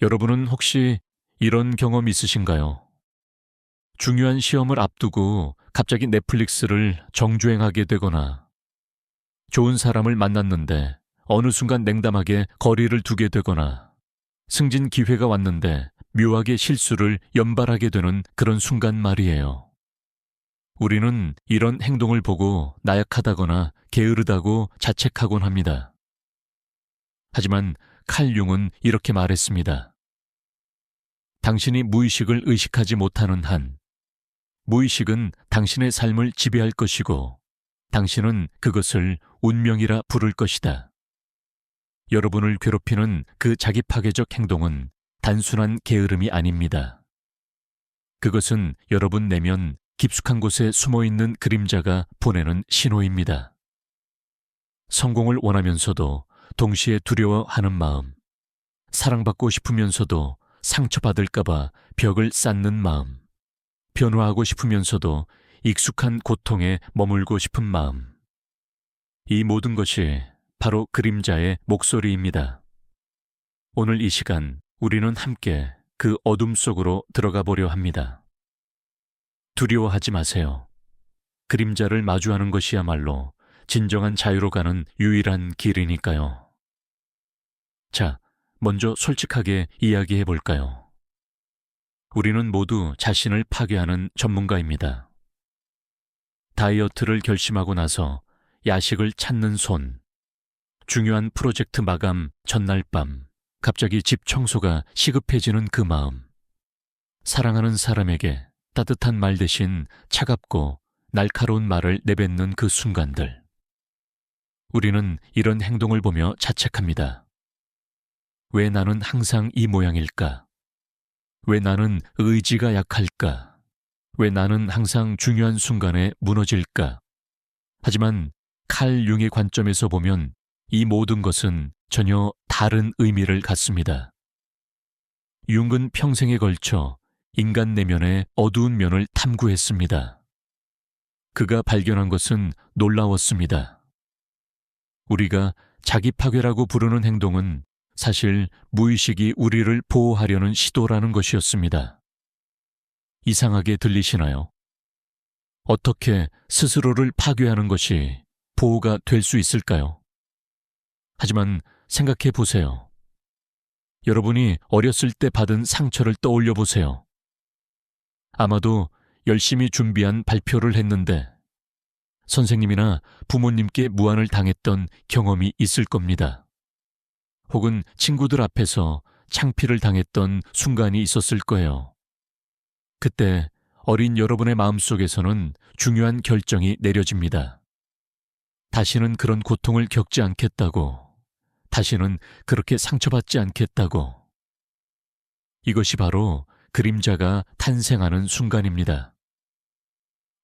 여러분은 혹시 이런 경험 있으신가요? 중요한 시험을 앞두고 갑자기 넷플릭스를 정주행하게 되거나 좋은 사람을 만났는데 어느 순간 냉담하게 거리를 두게 되거나 승진 기회가 왔는데 묘하게 실수를 연발하게 되는 그런 순간 말이에요. 우리는 이런 행동을 보고 나약하다거나 게으르다고 자책하곤 합니다. 하지만 칼 융은 이렇게 말했습니다. 당신이 무의식을 의식하지 못하는 한, 무의식은 당신의 삶을 지배할 것이고 당신은 그것을 운명이라 부를 것이다. 여러분을 괴롭히는 그 자기 파괴적 행동은 단순한 게으름이 아닙니다. 그것은 여러분 내면 깊숙한 곳에 숨어있는 그림자가 보내는 신호입니다. 성공을 원하면서도 동시에 두려워하는 마음, 사랑받고 싶으면서도 상처받을까봐 벽을 쌓는 마음, 변화하고 싶으면서도 익숙한 고통에 머물고 싶은 마음. 이 모든 것이 바로 그림자의 목소리입니다. 오늘 이 시간 우리는 함께 그 어둠 속으로 들어가 보려 합니다. 두려워하지 마세요. 그림자를 마주하는 것이야말로 진정한 자유로 가는 유일한 길이니까요. 자, 먼저 솔직하게 이야기해 볼까요? 우리는 모두 자신을 파괴하는 전문가입니다. 다이어트를 결심하고 나서 야식을 찾는 손, 중요한 프로젝트 마감 전날 밤, 갑자기 집 청소가 시급해지는 그 마음, 사랑하는 사람에게 따뜻한 말 대신 차갑고 날카로운 말을 내뱉는 그 순간들. 우리는 이런 행동을 보며 자책합니다. 왜 나는 항상 이 모양일까? 왜 나는 의지가 약할까? 왜 나는 항상 중요한 순간에 무너질까? 하지만 칼 융의 관점에서 보면 이 모든 것은 전혀 다른 의미를 갖습니다. 융은 평생에 걸쳐 인간 내면의 어두운 면을 탐구했습니다. 그가 발견한 것은 놀라웠습니다. 우리가 자기 파괴라고 부르는 행동은 사실 무의식이 우리를 보호하려는 시도라는 것이었습니다. 이상하게 들리시나요? 어떻게 스스로를 파괴하는 것이 보호가 될 수 있을까요? 하지만 생각해 보세요. 여러분이 어렸을 때 받은 상처를 떠올려 보세요. 아마도 열심히 준비한 발표를 했는데 선생님이나 부모님께 무안을 당했던 경험이 있을 겁니다. 혹은 친구들 앞에서 창피를 당했던 순간이 있었을 거예요. 그때 어린 여러분의 마음속에서는 중요한 결정이 내려집니다. 다시는 그런 고통을 겪지 않겠다고, 다시는 그렇게 상처받지 않겠다고. 이것이 바로 그림자가 탄생하는 순간입니다.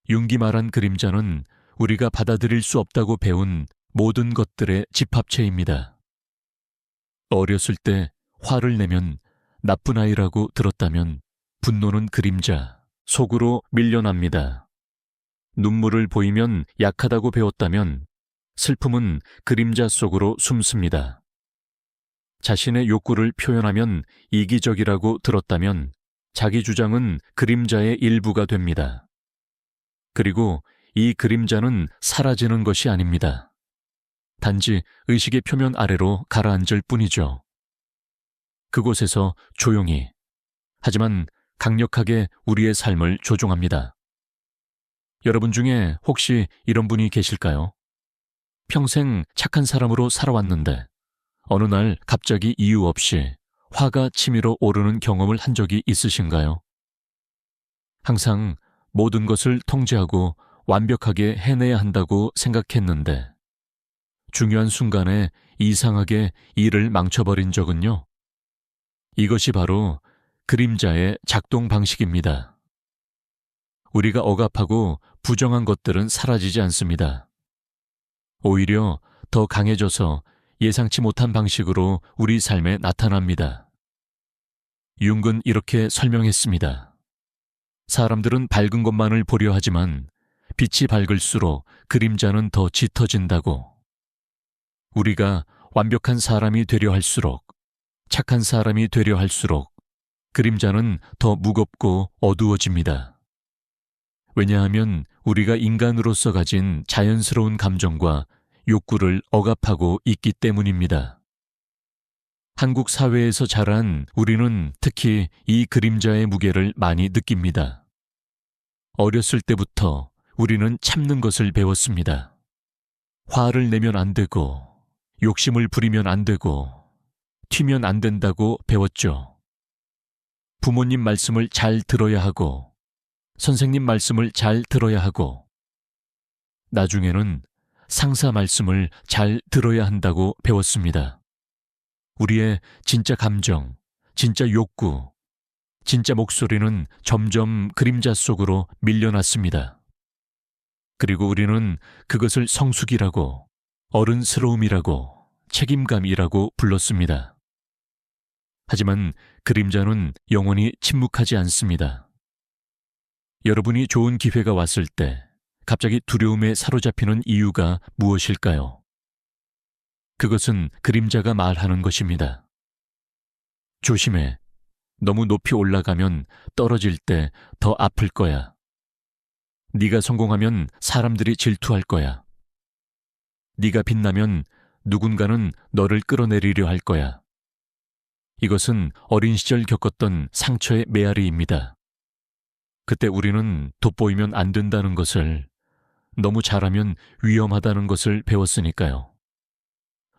융기 말한 그림자는 우리가 받아들일 수 없다고 배운 모든 것들의 집합체입니다. 어렸을 때 화를 내면 나쁜 아이라고 들었다면 분노는 그림자, 속으로 밀려납니다. 눈물을 보이면 약하다고 배웠다면 슬픔은 그림자 속으로 숨습니다. 자신의 욕구를 표현하면 이기적이라고 들었다면 자기 주장은 그림자의 일부가 됩니다. 그리고 이 그림자는 사라지는 것이 아닙니다. 단지 의식의 표면 아래로 가라앉을 뿐이죠. 그곳에서 조용히, 하지만 강력하게 우리의 삶을 조종합니다. 여러분 중에 혹시 이런 분이 계실까요? 평생 착한 사람으로 살아왔는데 어느 날 갑자기 이유 없이 화가 치밀어 오르는 경험을 한 적이 있으신가요? 항상 모든 것을 통제하고 완벽하게 해내야 한다고 생각했는데 중요한 순간에 이상하게 일을 망쳐버린 적은요? 이것이 바로 그림자의 작동 방식입니다. 우리가 억압하고 부정한 것들은 사라지지 않습니다. 오히려 더 강해져서 예상치 못한 방식으로 우리 삶에 나타납니다. 융은 이렇게 설명했습니다. 사람들은 밝은 것만을 보려 하지만 빛이 밝을수록 그림자는 더 짙어진다고. 우리가 완벽한 사람이 되려 할수록 착한 사람이 되려 할수록 그림자는 더 무겁고 어두워집니다. 왜냐하면 우리가 인간으로서 가진 자연스러운 감정과 욕구를 억압하고 있기 때문입니다. 한국 사회에서 자란 우리는 특히 이 그림자의 무게를 많이 느낍니다. 어렸을 때부터 우리는 참는 것을 배웠습니다. 화를 내면 안 되고, 욕심을 부리면 안 되고, 튀면 안 된다고 배웠죠. 부모님 말씀을 잘 들어야 하고, 선생님 말씀을 잘 들어야 하고, 나중에는 상사 말씀을 잘 들어야 한다고 배웠습니다. 우리의 진짜 감정, 진짜 욕구, 진짜 목소리는 점점 그림자 속으로 밀려났습니다. 그리고 우리는 그것을 성숙이라고, 어른스러움이라고, 책임감이라고 불렀습니다. 하지만 그림자는 영원히 침묵하지 않습니다. 여러분이 좋은 기회가 왔을 때 갑자기 두려움에 사로잡히는 이유가 무엇일까요? 그것은 그림자가 말하는 것입니다. 조심해. 너무 높이 올라가면 떨어질 때 더 아플 거야. 네가 성공하면 사람들이 질투할 거야. 네가 빛나면 누군가는 너를 끌어내리려 할 거야. 이것은 어린 시절 겪었던 상처의 메아리입니다. 그때 우리는 돋보이면 안 된다는 것을, 너무 잘하면 위험하다는 것을 배웠으니까요.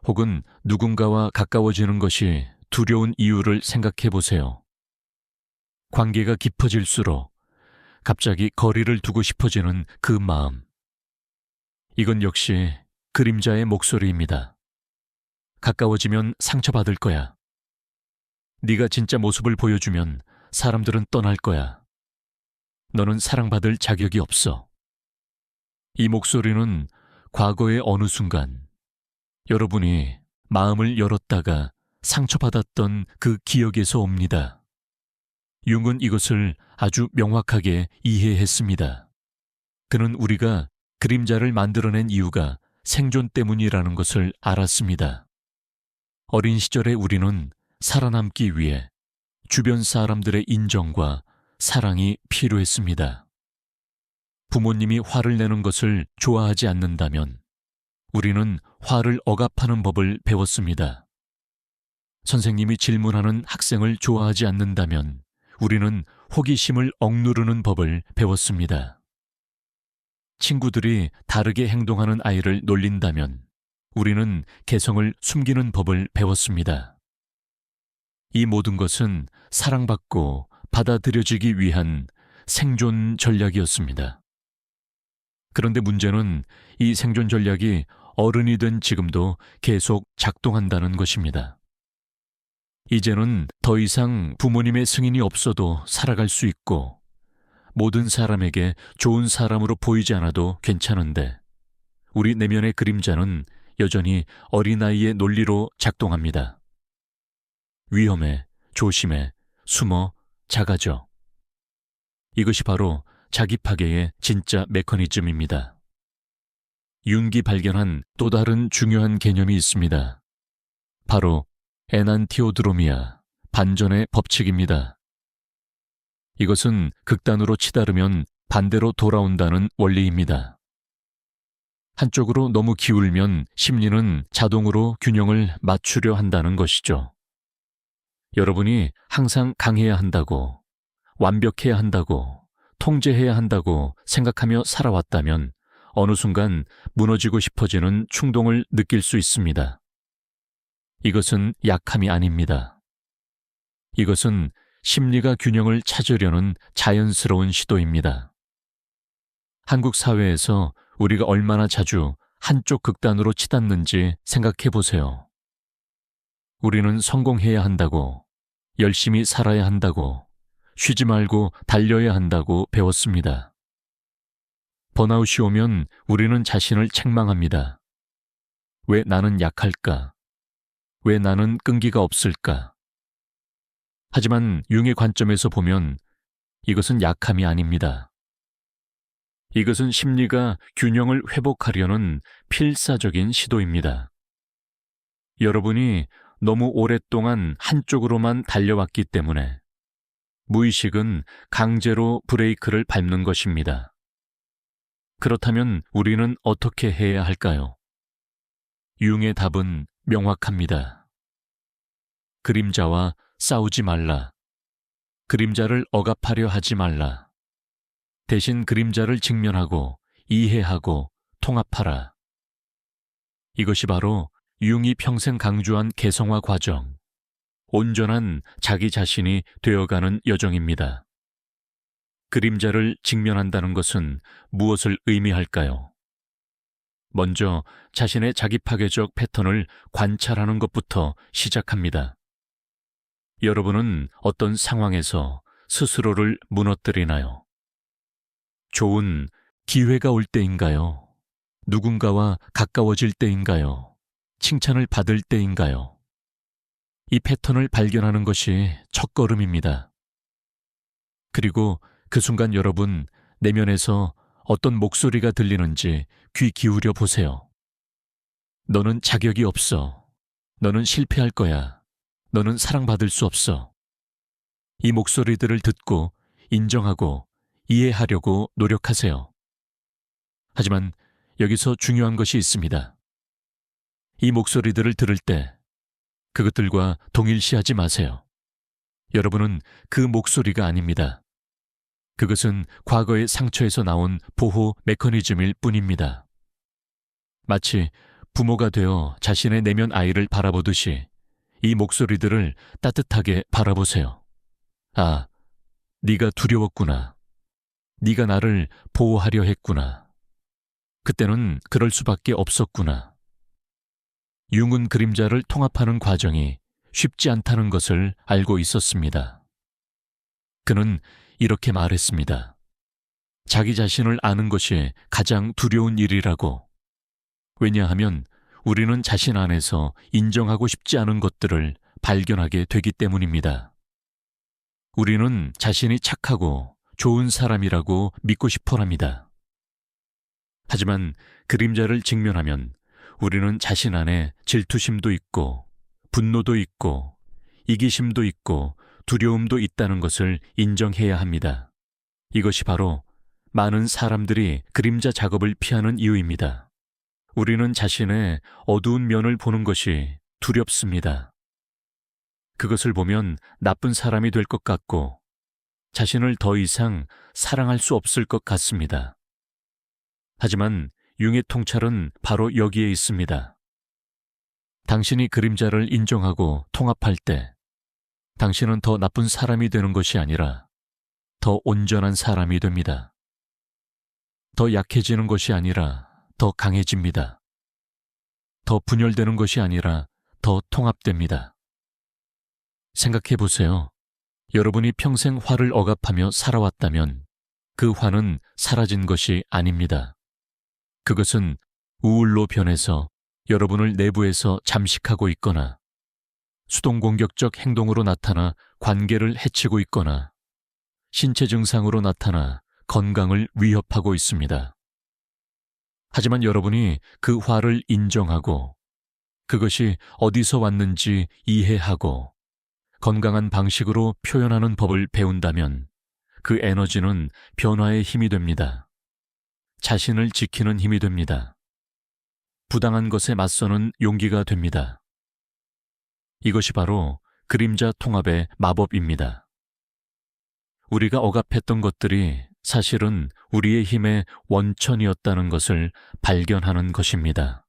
혹은 누군가와 가까워지는 것이 두려운 이유를 생각해 보세요. 관계가 깊어질수록 갑자기 거리를 두고 싶어지는 그 마음. 이건 역시 그림자의 목소리입니다. 가까워지면 상처받을 거야. 네가 진짜 모습을 보여주면 사람들은 떠날 거야. 너는 사랑받을 자격이 없어. 이 목소리는 과거의 어느 순간 여러분이 마음을 열었다가 상처받았던 그 기억에서 옵니다. 융은 이것을 아주 명확하게 이해했습니다. 그는 우리가 그림자를 만들어낸 이유가 생존 때문이라는 것을 알았습니다. 어린 시절에 우리는 살아남기 위해 주변 사람들의 인정과 사랑이 필요했습니다. 부모님이 화를 내는 것을 좋아하지 않는다면 우리는 화를 억압하는 법을 배웠습니다. 선생님이 질문하는 학생을 좋아하지 않는다면 우리는 호기심을 억누르는 법을 배웠습니다. 친구들이 다르게 행동하는 아이를 놀린다면 우리는 개성을 숨기는 법을 배웠습니다. 이 모든 것은 사랑받고 받아들여지기 위한 생존 전략이었습니다. 그런데 문제는 이 생존 전략이 어른이 된 지금도 계속 작동한다는 것입니다. 이제는 더 이상 부모님의 승인이 없어도 살아갈 수 있고 모든 사람에게 좋은 사람으로 보이지 않아도 괜찮은데 우리 내면의 그림자는 여전히 어린아이의 논리로 작동합니다. 위험해, 조심해, 숨어, 작아져. 이것이 바로 자기 파괴의 진짜 메커니즘입니다. 융이 발견한 또 다른 중요한 개념이 있습니다. 바로 에난티오드로미아, 반전의 법칙입니다. 이것은 극단으로 치달으면 반대로 돌아온다는 원리입니다. 한쪽으로 너무 기울면 심리는 자동으로 균형을 맞추려 한다는 것이죠. 여러분이 항상 강해야 한다고, 완벽해야 한다고, 통제해야 한다고 생각하며 살아왔다면 어느 순간 무너지고 싶어지는 충동을 느낄 수 있습니다. 이것은 약함이 아닙니다. 이것은 심리가 균형을 찾으려는 자연스러운 시도입니다. 한국 사회에서 우리가 얼마나 자주 한쪽 극단으로 치닫는지 생각해 보세요. 우리는 성공해야 한다고, 열심히 살아야 한다고, 쉬지 말고 달려야 한다고 배웠습니다. 번아웃이 오면 우리는 자신을 책망합니다. 왜 나는 약할까? 왜 나는 끈기가 없을까? 하지만 융의 관점에서 보면 이것은 약함이 아닙니다. 이것은 심리가 균형을 회복하려는 필사적인 시도입니다. 여러분이 너무 오랫동안 한쪽으로만 달려왔기 때문에 무의식은 강제로 브레이크를 밟는 것입니다. 그렇다면 우리는 어떻게 해야 할까요? 융의 답은 명확합니다. 그림자와 싸우지 말라. 그림자를 억압하려 하지 말라. 대신 그림자를 직면하고 이해하고 통합하라. 이것이 바로 융이 평생 강조한 개성화 과정, 온전한 자기 자신이 되어가는 여정입니다. 그림자를 직면한다는 것은 무엇을 의미할까요? 먼저 자신의 자기 파괴적 패턴을 관찰하는 것부터 시작합니다. 여러분은 어떤 상황에서 스스로를 무너뜨리나요? 좋은 기회가 올 때인가요? 누군가와 가까워질 때인가요? 칭찬을 받을 때인가요? 이 패턴을 발견하는 것이 첫걸음입니다. 그리고 그 순간 여러분 내면에서 어떤 목소리가 들리는지 귀 기울여 보세요. 너는 자격이 없어. 너는 실패할 거야. 너는 사랑받을 수 없어. 이 목소리들을 듣고 인정하고 이해하려고 노력하세요. 하지만 여기서 중요한 것이 있습니다. 이 목소리들을 들을 때 그것들과 동일시하지 마세요. 여러분은 그 목소리가 아닙니다. 그것은 과거의 상처에서 나온 보호 메커니즘일 뿐입니다. 마치 부모가 되어 자신의 내면 아이를 바라보듯이 이 목소리들을 따뜻하게 바라보세요. 아, 네가 두려웠구나. 네가 나를 보호하려 했구나. 그때는 그럴 수밖에 없었구나. 융은 그림자를 통합하는 과정이 쉽지 않다는 것을 알고 있었습니다. 그는 이렇게 말했습니다. 자기 자신을 아는 것이 가장 두려운 일이라고. 왜냐하면 우리는 자신 안에서 인정하고 싶지 않은 것들을 발견하게 되기 때문입니다. 우리는 자신이 착하고 좋은 사람이라고 믿고 싶어합니다. 하지만 그림자를 직면하면 우리는 자신 안에 질투심도 있고 분노도 있고 이기심도 있고 두려움도 있다는 것을 인정해야 합니다. 이것이 바로 많은 사람들이 그림자 작업을 피하는 이유입니다. 우리는 자신의 어두운 면을 보는 것이 두렵습니다. 그것을 보면 나쁜 사람이 될 것 같고 자신을 더 이상 사랑할 수 없을 것 같습니다. 하지만 융의 통찰은 바로 여기에 있습니다. 당신이 그림자를 인정하고 통합할 때 당신은 더 나쁜 사람이 되는 것이 아니라 더 온전한 사람이 됩니다. 더 약해지는 것이 아니라 더 강해집니다. 더 분열되는 것이 아니라 더 통합됩니다. 생각해 보세요. 여러분이 평생 화를 억압하며 살아왔다면 그 화는 사라진 것이 아닙니다. 그것은 우울로 변해서 여러분을 내부에서 잠식하고 있거나 수동공격적 행동으로 나타나 관계를 해치고 있거나 신체 증상으로 나타나 건강을 위협하고 있습니다. 하지만 여러분이 그 화를 인정하고 그것이 어디서 왔는지 이해하고 건강한 방식으로 표현하는 법을 배운다면 그 에너지는 변화의 힘이 됩니다. 자신을 지키는 힘이 됩니다. 부당한 것에 맞서는 용기가 됩니다. 이것이 바로 그림자 통합의 마법입니다. 우리가 억압했던 것들이 사실은 우리의 힘의 원천이었다는 것을 발견하는 것입니다.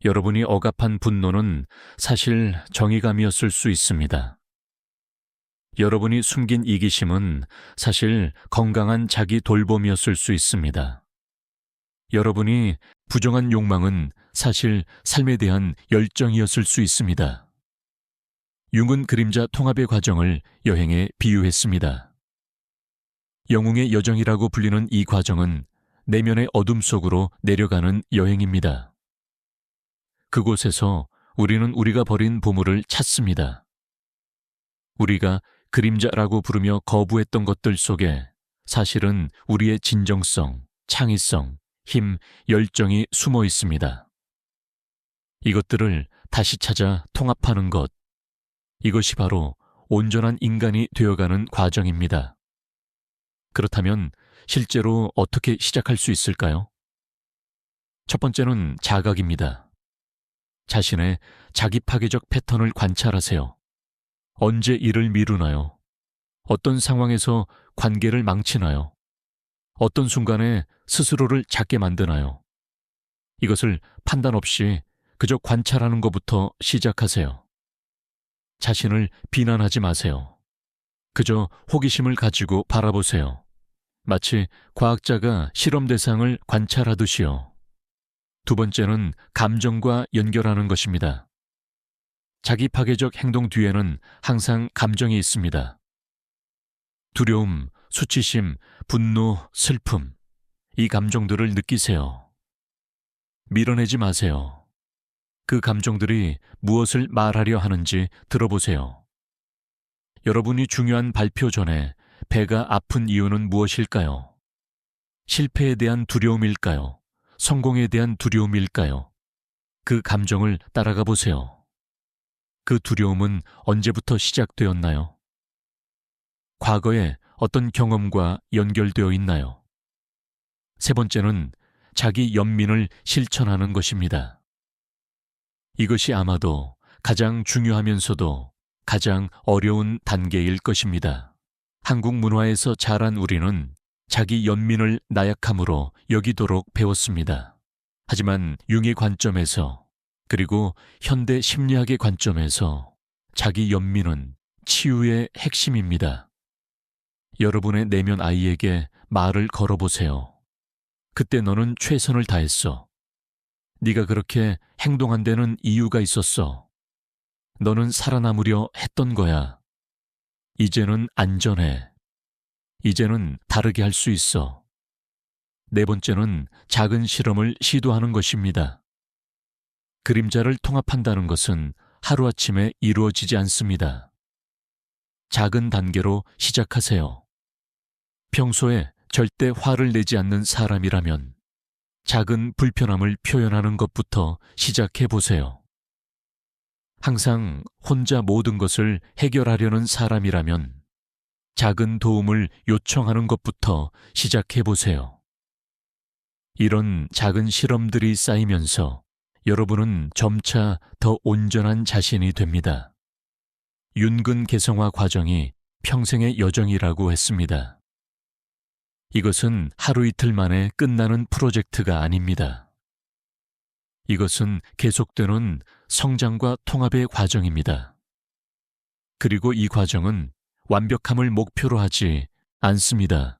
여러분이 억압한 분노는 사실 정의감이었을 수 있습니다. 여러분이 숨긴 이기심은 사실 건강한 자기 돌봄이었을 수 있습니다. 여러분이 부정한 욕망은 사실 삶에 대한 열정이었을 수 있습니다. 융은 그림자 통합의 과정을 여행에 비유했습니다. 영웅의 여정이라고 불리는 이 과정은 내면의 어둠 속으로 내려가는 여행입니다. 그곳에서 우리는 우리가 버린 보물을 찾습니다. 우리가 그림자라고 부르며 거부했던 것들 속에 사실은 우리의 진정성, 창의성, 힘, 열정이 숨어 있습니다. 이것들을 다시 찾아 통합하는 것. 이것이 바로 온전한 인간이 되어가는 과정입니다. 그렇다면 실제로 어떻게 시작할 수 있을까요? 첫 번째는 자각입니다. 자신의 자기 파괴적 패턴을 관찰하세요. 언제 일을 미루나요? 어떤 상황에서 관계를 망치나요? 어떤 순간에 스스로를 작게 만드나요? 이것을 판단 없이 그저 관찰하는 것부터 시작하세요. 자신을 비난하지 마세요. 그저 호기심을 가지고 바라보세요. 마치 과학자가 실험 대상을 관찰하듯이요. 두 번째는 감정과 연결하는 것입니다. 자기 파괴적 행동 뒤에는 항상 감정이 있습니다. 두려움, 수치심, 분노, 슬픔, 이 감정들을 느끼세요. 밀어내지 마세요. 그 감정들이 무엇을 말하려 하는지 들어보세요. 여러분이 중요한 발표 전에 배가 아픈 이유는 무엇일까요? 실패에 대한 두려움일까요? 성공에 대한 두려움일까요? 그 감정을 따라가 보세요. 그 두려움은 언제부터 시작되었나요? 과거에 어떤 경험과 연결되어 있나요? 세 번째는 자기 연민을 실천하는 것입니다. 이것이 아마도 가장 중요하면서도 가장 어려운 단계일 것입니다. 한국 문화에서 자란 우리는 자기 연민을 나약함으로 여기도록 배웠습니다. 하지만 융의 관점에서 그리고 현대 심리학의 관점에서 자기 연민은 치유의 핵심입니다. 여러분의 내면 아이에게 말을 걸어보세요. 그때 너는 최선을 다했어. 네가 그렇게 행동한 데는 이유가 있었어. 너는 살아남으려 했던 거야. 이제는 안전해. 이제는 다르게 할 수 있어. 네 번째는 작은 실험을 시도하는 것입니다. 그림자를 통합한다는 것은 하루아침에 이루어지지 않습니다. 작은 단계로 시작하세요. 평소에 절대 화를 내지 않는 사람이라면 작은 불편함을 표현하는 것부터 시작해 보세요. 항상 혼자 모든 것을 해결하려는 사람이라면 작은 도움을 요청하는 것부터 시작해 보세요. 이런 작은 실험들이 쌓이면서 여러분은 점차 더 온전한 자신이 됩니다. 윤근 개성화 과정이 평생의 여정이라고 했습니다. 이것은 하루 이틀 만에 끝나는 프로젝트가 아닙니다. 이것은 계속되는 성장과 통합의 과정입니다. 그리고 이 과정은 완벽함을 목표로 하지 않습니다.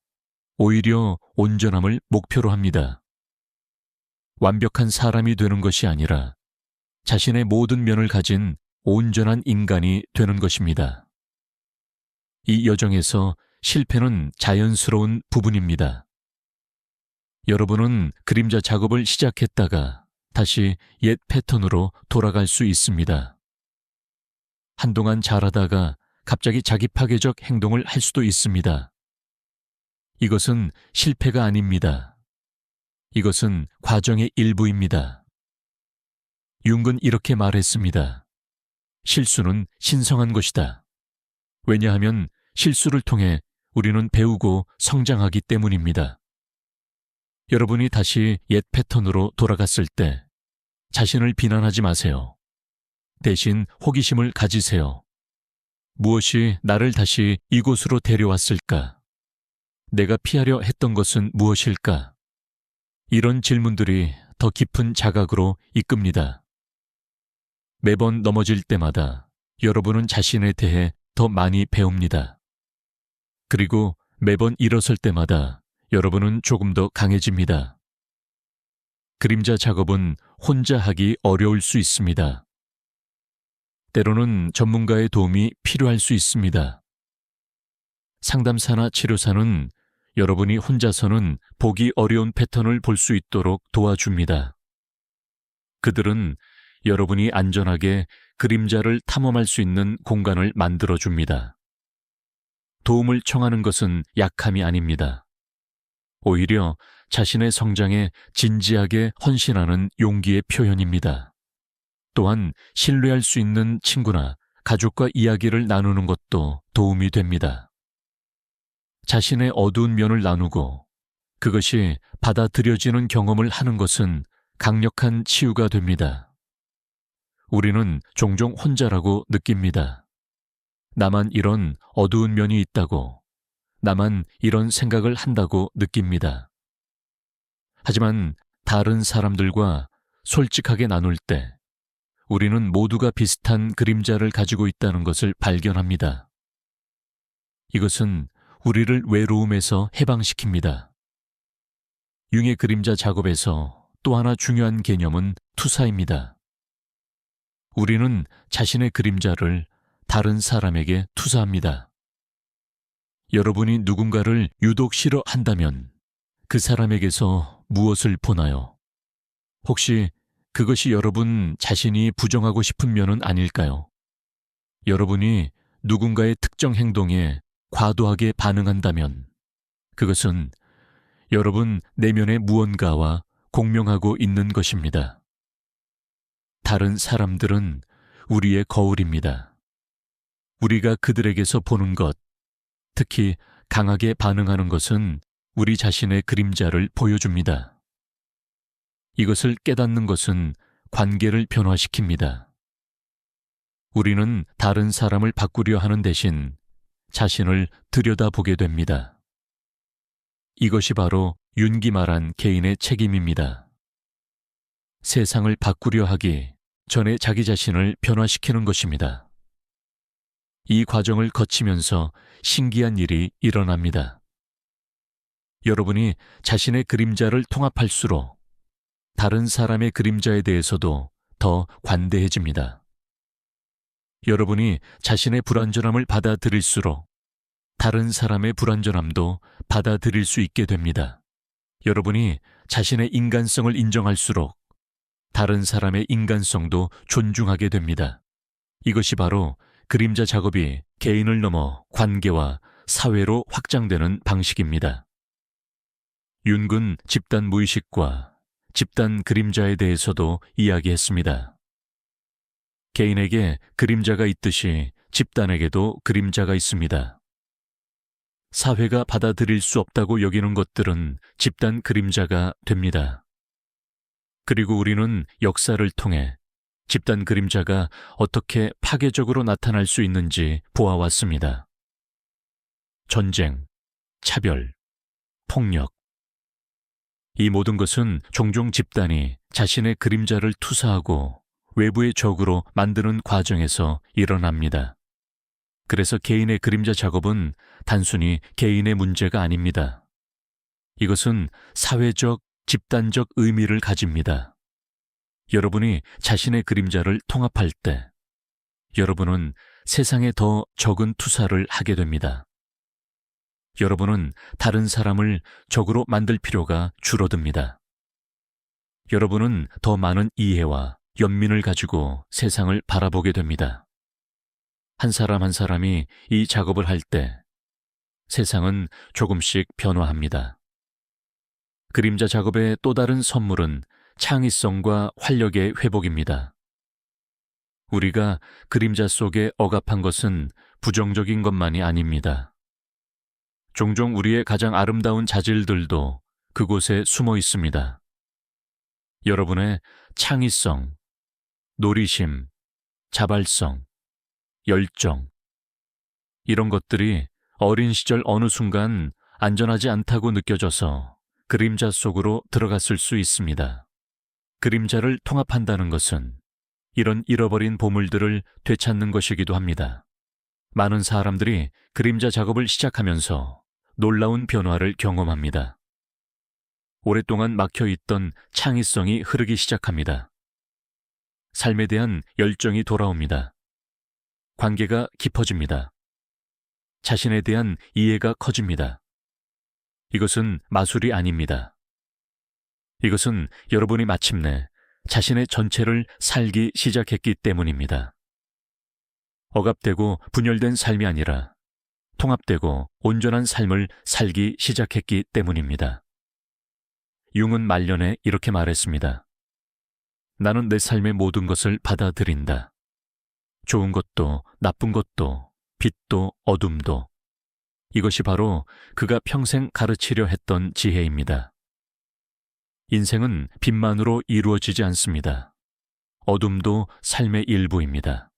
오히려 온전함을 목표로 합니다. 완벽한 사람이 되는 것이 아니라 자신의 모든 면을 가진 온전한 인간이 되는 것입니다. 이 여정에서 실패는 자연스러운 부분입니다. 여러분은 그림자 작업을 시작했다가 다시 옛 패턴으로 돌아갈 수 있습니다. 한동안 잘하다가 갑자기 자기 파괴적 행동을 할 수도 있습니다. 이것은 실패가 아닙니다. 이것은 과정의 일부입니다. 융은 이렇게 말했습니다. 실수는 신성한 것이다. 왜냐하면 실수를 통해 우리는 배우고 성장하기 때문입니다. 여러분이 다시 옛 패턴으로 돌아갔을 때 자신을 비난하지 마세요. 대신 호기심을 가지세요. 무엇이 나를 다시 이곳으로 데려왔을까? 내가 피하려 했던 것은 무엇일까? 이런 질문들이 더 깊은 자각으로 이끕니다. 매번 넘어질 때마다 여러분은 자신에 대해 더 많이 배웁니다. 그리고 매번 일어설 때마다 여러분은 조금 더 강해집니다. 그림자 작업은 혼자 하기 어려울 수 있습니다. 때로는 전문가의 도움이 필요할 수 있습니다. 상담사나 치료사는 여러분이 혼자서는 보기 어려운 패턴을 볼 수 있도록 도와줍니다. 그들은 여러분이 안전하게 그림자를 탐험할 수 있는 공간을 만들어줍니다. 도움을 청하는 것은 약함이 아닙니다. 오히려 자신의 성장에 진지하게 헌신하는 용기의 표현입니다. 또한 신뢰할 수 있는 친구나 가족과 이야기를 나누는 것도 도움이 됩니다. 자신의 어두운 면을 나누고 그것이 받아들여지는 경험을 하는 것은 강력한 치유가 됩니다. 우리는 종종 혼자라고 느낍니다. 나만 이런 어두운 면이 있다고, 나만 이런 생각을 한다고 느낍니다. 하지만 다른 사람들과 솔직하게 나눌 때 우리는 모두가 비슷한 그림자를 가지고 있다는 것을 발견합니다. 이것은 우리를 외로움에서 해방시킵니다. 융의 그림자 작업에서 또 하나 중요한 개념은 투사입니다. 우리는 자신의 그림자를 다른 사람에게 투사합니다. 여러분이 누군가를 유독 싫어한다면 그 사람에게서 무엇을 보나요? 혹시 그것이 여러분 자신이 부정하고 싶은 면은 아닐까요? 여러분이 누군가의 특정 행동에 과도하게 반응한다면 그것은 여러분 내면의 무언가와 공명하고 있는 것입니다. 다른 사람들은 우리의 거울입니다. 우리가 그들에게서 보는 것, 특히 강하게 반응하는 것은 우리 자신의 그림자를 보여줍니다. 이것을 깨닫는 것은 관계를 변화시킵니다. 우리는 다른 사람을 바꾸려 하는 대신 자신을 들여다보게 됩니다. 이것이 바로 윤기 말한 개인의 책임입니다. 세상을 바꾸려 하기 전에 자기 자신을 변화시키는 것입니다. 이 과정을 거치면서 신기한 일이 일어납니다. 여러분이 자신의 그림자를 통합할수록 다른 사람의 그림자에 대해서도 더 관대해집니다. 여러분이 자신의 불완전함을 받아들일수록 다른 사람의 불완전함도 받아들일 수 있게 됩니다. 여러분이 자신의 인간성을 인정할수록 다른 사람의 인간성도 존중하게 됩니다. 이것이 바로 그림자 작업이 개인을 넘어 관계와 사회로 확장되는 방식입니다. 윤은 집단 무의식과 집단 그림자에 대해서도 이야기했습니다. 개인에게 그림자가 있듯이 집단에게도 그림자가 있습니다. 사회가 받아들일 수 없다고 여기는 것들은 집단 그림자가 됩니다. 그리고 우리는 역사를 통해 집단 그림자가 어떻게 파괴적으로 나타날 수 있는지 보아왔습니다. 전쟁, 차별, 폭력. 이 모든 것은 종종 집단이 자신의 그림자를 투사하고 외부의 적으로 만드는 과정에서 일어납니다. 그래서 개인의 그림자 작업은 단순히 개인의 문제가 아닙니다. 이것은 사회적, 집단적 의미를 가집니다. 여러분이 자신의 그림자를 통합할 때 여러분은 세상에 더 적은 투사를 하게 됩니다. 여러분은 다른 사람을 적으로 만들 필요가 줄어듭니다. 여러분은 더 많은 이해와 연민을 가지고 세상을 바라보게 됩니다. 한 사람 한 사람이 이 작업을 할 때 세상은 조금씩 변화합니다. 그림자 작업의 또 다른 선물은 창의성과 활력의 회복입니다. 우리가 그림자 속에 억압한 것은 부정적인 것만이 아닙니다. 종종 우리의 가장 아름다운 자질들도 그곳에 숨어 있습니다. 여러분의 창의성, 노리심, 자발성, 열정, 이런 것들이 어린 시절 어느 순간 안전하지 않다고 느껴져서 그림자 속으로 들어갔을 수 있습니다. 그림자를 통합한다는 것은 이런 잃어버린 보물들을 되찾는 것이기도 합니다. 많은 사람들이 그림자 작업을 시작하면서 놀라운 변화를 경험합니다. 오랫동안 막혀있던 창의성이 흐르기 시작합니다. 삶에 대한 열정이 돌아옵니다. 관계가 깊어집니다. 자신에 대한 이해가 커집니다. 이것은 마술이 아닙니다. 이것은 여러분이 마침내 자신의 전체를 살기 시작했기 때문입니다. 억압되고 분열된 삶이 아니라 통합되고 온전한 삶을 살기 시작했기 때문입니다. 융은 말년에 이렇게 말했습니다. 나는 내 삶의 모든 것을 받아들인다. 좋은 것도 나쁜 것도 빛도 어둠도. 이것이 바로 그가 평생 가르치려 했던 지혜입니다. 인생은 빛만으로 이루어지지 않습니다. 어둠도 삶의 일부입니다.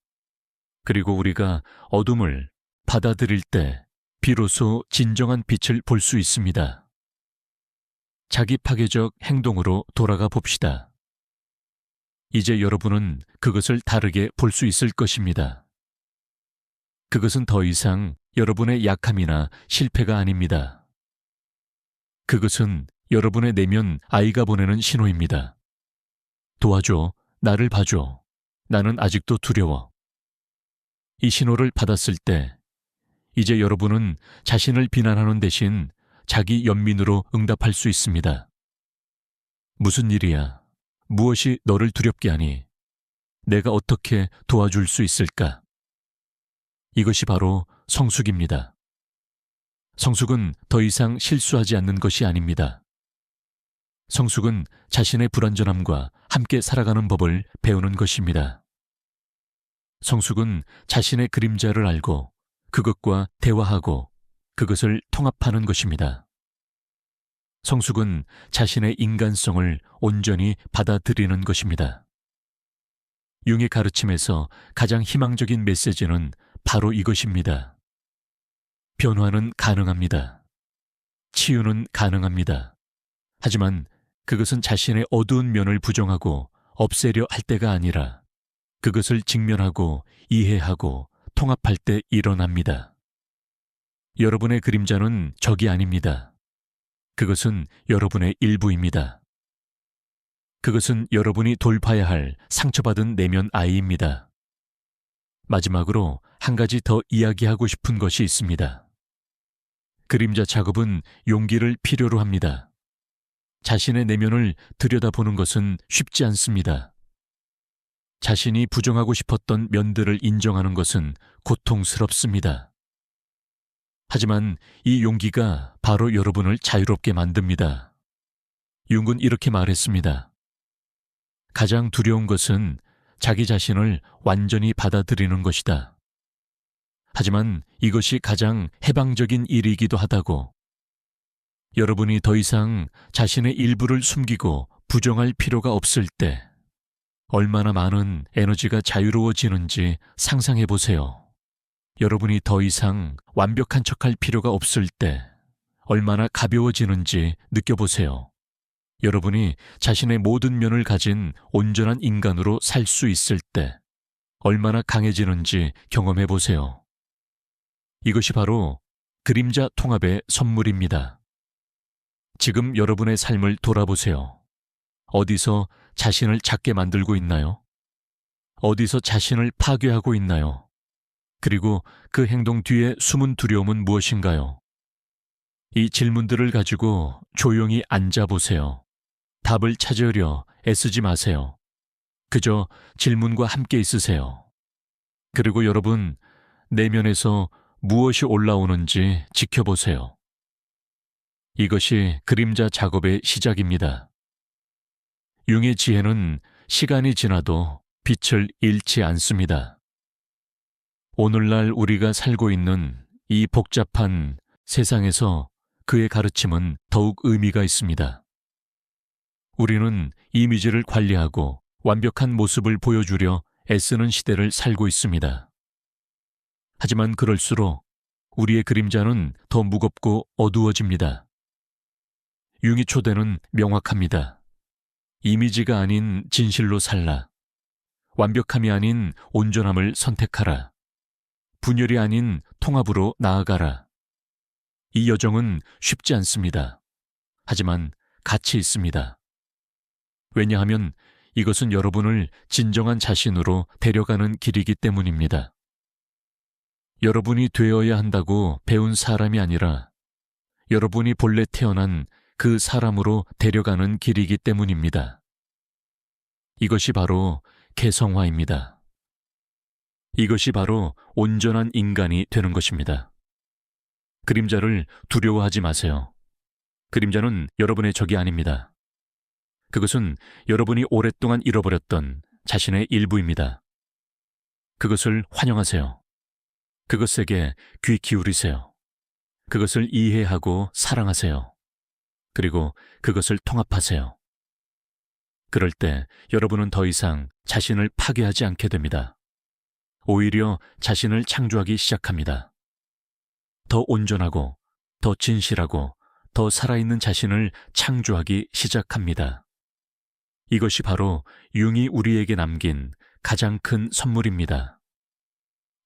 그리고 우리가 어둠을 받아들일 때 비로소 진정한 빛을 볼 수 있습니다. 자기 파괴적 행동으로 돌아가 봅시다. 이제 여러분은 그것을 다르게 볼 수 있을 것입니다. 그것은 더 이상 여러분의 약함이나 실패가 아닙니다. 그것은 여러분의 내면 아이가 보내는 신호입니다. 도와줘, 나를 봐줘. 나는 아직도 두려워. 이 신호를 받았을 때 이제 여러분은 자신을 비난하는 대신 자기 연민으로 응답할 수 있습니다. 무슨 일이야? 무엇이 너를 두렵게 하니? 내가 어떻게 도와줄 수 있을까? 이것이 바로 성숙입니다. 성숙은 더 이상 실수하지 않는 것이 아닙니다. 성숙은 자신의 불완전함과 함께 살아가는 법을 배우는 것입니다. 성숙은 자신의 그림자를 알고 그것과 대화하고 그것을 통합하는 것입니다. 성숙은 자신의 인간성을 온전히 받아들이는 것입니다. 융의 가르침에서 가장 희망적인 메시지는 바로 이것입니다. 변화는 가능합니다. 치유는 가능합니다. 하지만 그것은 자신의 어두운 면을 부정하고 없애려 할 때가 아니라 그것을 직면하고 이해하고 통합할 때 일어납니다. 여러분의 그림자는 적이 아닙니다. 그것은 여러분의 일부입니다. 그것은 여러분이 돌파해야 할 상처받은 내면 아이입니다. 마지막으로 한 가지 더 이야기하고 싶은 것이 있습니다. 그림자 작업은 용기를 필요로 합니다. 자신의 내면을 들여다보는 것은 쉽지 않습니다. 자신이 부정하고 싶었던 면들을 인정하는 것은 고통스럽습니다. 하지만 이 용기가 바로 여러분을 자유롭게 만듭니다. 융은 이렇게 말했습니다. 가장 두려운 것은 자기 자신을 완전히 받아들이는 것이다. 하지만 이것이 가장 해방적인 일이기도 하다고. 여러분이 더 이상 자신의 일부를 숨기고 부정할 필요가 없을 때 얼마나 많은 에너지가 자유로워지는지 상상해 보세요. 여러분이 더 이상 완벽한 척할 필요가 없을 때 얼마나 가벼워지는지 느껴보세요. 여러분이 자신의 모든 면을 가진 온전한 인간으로 살 수 있을 때 얼마나 강해지는지 경험해 보세요. 이것이 바로 그림자 통합의 선물입니다. 지금 여러분의 삶을 돌아보세요. 어디서 자신을 작게 만들고 있나요? 어디서 자신을 파괴하고 있나요? 그리고 그 행동 뒤에 숨은 두려움은 무엇인가요? 이 질문들을 가지고 조용히 앉아보세요. 답을 찾으려 애쓰지 마세요. 그저 질문과 함께 있으세요. 그리고 여러분, 내면에서 무엇이 올라오는지 지켜보세요. 이것이 그림자 작업의 시작입니다. 융의 지혜는 시간이 지나도 빛을 잃지 않습니다. 오늘날 우리가 살고 있는 이 복잡한 세상에서 그의 가르침은 더욱 의미가 있습니다. 우리는 이미지를 관리하고 완벽한 모습을 보여주려 애쓰는 시대를 살고 있습니다. 하지만 그럴수록 우리의 그림자는 더 무겁고 어두워집니다. 융의 초대는 명확합니다. 이미지가 아닌 진실로 살라. 완벽함이 아닌 온전함을 선택하라. 분열이 아닌 통합으로 나아가라. 이 여정은 쉽지 않습니다. 하지만 가치 있습니다. 왜냐하면 이것은 여러분을 진정한 자신으로 데려가는 길이기 때문입니다. 여러분이 되어야 한다고 배운 사람이 아니라 여러분이 본래 태어난 그 사람으로 데려가는 길이기 때문입니다. 이것이 바로 개성화입니다. 이것이 바로 온전한 인간이 되는 것입니다. 그림자를 두려워하지 마세요. 그림자는 여러분의 적이 아닙니다. 그것은 여러분이 오랫동안 잃어버렸던 자신의 일부입니다. 그것을 환영하세요. 그것에게 귀 기울이세요. 그것을 이해하고 사랑하세요. 그리고 그것을 통합하세요. 그럴 때 여러분은 더 이상 자신을 파괴하지 않게 됩니다. 오히려 자신을 창조하기 시작합니다. 더 온전하고, 더 진실하고, 더 살아있는 자신을 창조하기 시작합니다. 이것이 바로 융이 우리에게 남긴 가장 큰 선물입니다.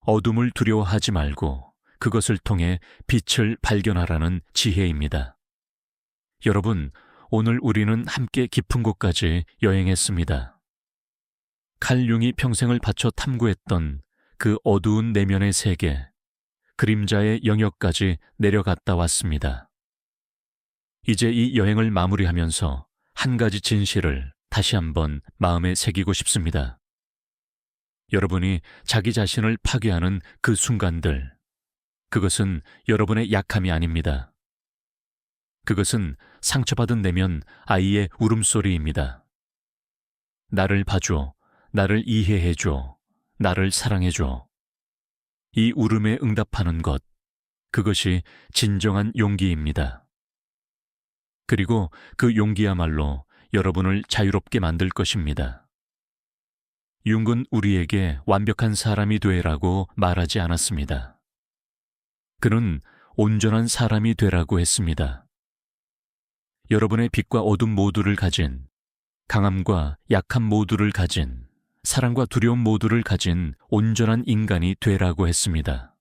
어둠을 두려워하지 말고 그것을 통해 빛을 발견하라는 지혜입니다. 여러분, 오늘 우리는 함께 깊은 곳까지 여행했습니다. 칼 융이 평생을 바쳐 탐구했던 그 어두운 내면의 세계, 그림자의 영역까지 내려갔다 왔습니다. 이제 이 여행을 마무리하면서 한 가지 진실을 다시 한번 마음에 새기고 싶습니다. 여러분이 자기 자신을 파괴하는 그 순간들, 그것은 여러분의 약함이 아닙니다. 그것은 상처받은 내면 아이의 울음소리입니다. 나를 봐줘, 나를 이해해줘, 나를 사랑해줘. 이 울음에 응답하는 것, 그것이 진정한 용기입니다. 그리고 그 용기야말로 여러분을 자유롭게 만들 것입니다. 융은 우리에게 완벽한 사람이 되라고 말하지 않았습니다. 그는 온전한 사람이 되라고 했습니다. 여러분의 빛과 어둠 모두를 가진, 강함과 약함 모두를 가진, 사랑과 두려움 모두를 가진 온전한 인간이 되라고 했습니다.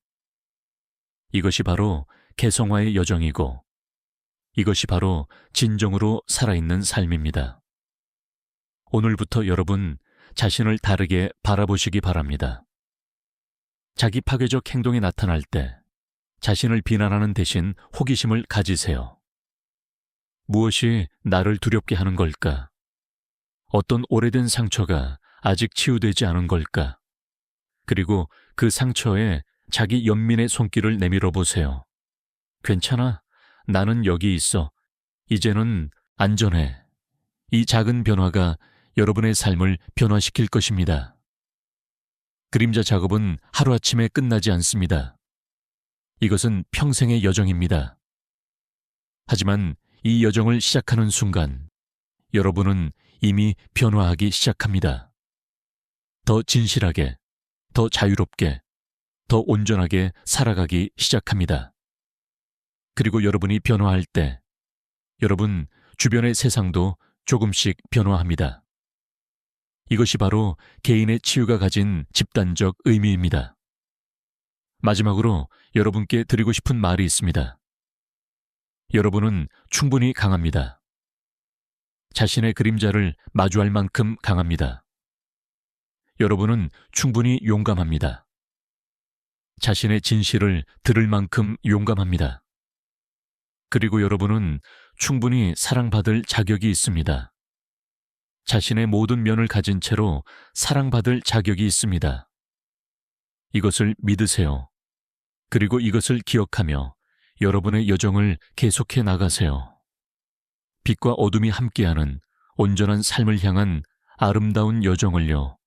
이것이 바로 개성화의 여정이고, 이것이 바로 진정으로 살아있는 삶입니다. 오늘부터 여러분 자신을 다르게 바라보시기 바랍니다. 자기 파괴적 행동이 나타날 때 자신을 비난하는 대신 호기심을 가지세요. 무엇이 나를 두렵게 하는 걸까? 어떤 오래된 상처가 아직 치유되지 않은 걸까? 그리고 그 상처에 자기 연민의 손길을 내밀어 보세요. 괜찮아. 나는 여기 있어. 이제는 안전해. 이 작은 변화가 여러분의 삶을 변화시킬 것입니다. 그림자 작업은 하루아침에 끝나지 않습니다. 이것은 평생의 여정입니다. 하지만 이 여정을 시작하는 순간 여러분은 이미 변화하기 시작합니다. 더 진실하게, 더 자유롭게, 더 온전하게 살아가기 시작합니다. 그리고 여러분이 변화할 때 여러분 주변의 세상도 조금씩 변화합니다. 이것이 바로 개인의 치유가 가진 집단적 의미입니다. 마지막으로 여러분께 드리고 싶은 말이 있습니다. 여러분은 충분히 강합니다. 자신의 그림자를 마주할 만큼 강합니다. 여러분은 충분히 용감합니다. 자신의 진실을 들을 만큼 용감합니다. 그리고 여러분은 충분히 사랑받을 자격이 있습니다. 자신의 모든 면을 가진 채로 사랑받을 자격이 있습니다. 이것을 믿으세요. 그리고 이것을 기억하며 여러분의 여정을 계속해 나가세요. 빛과 어둠이 함께하는 온전한 삶을 향한 아름다운 여정을요.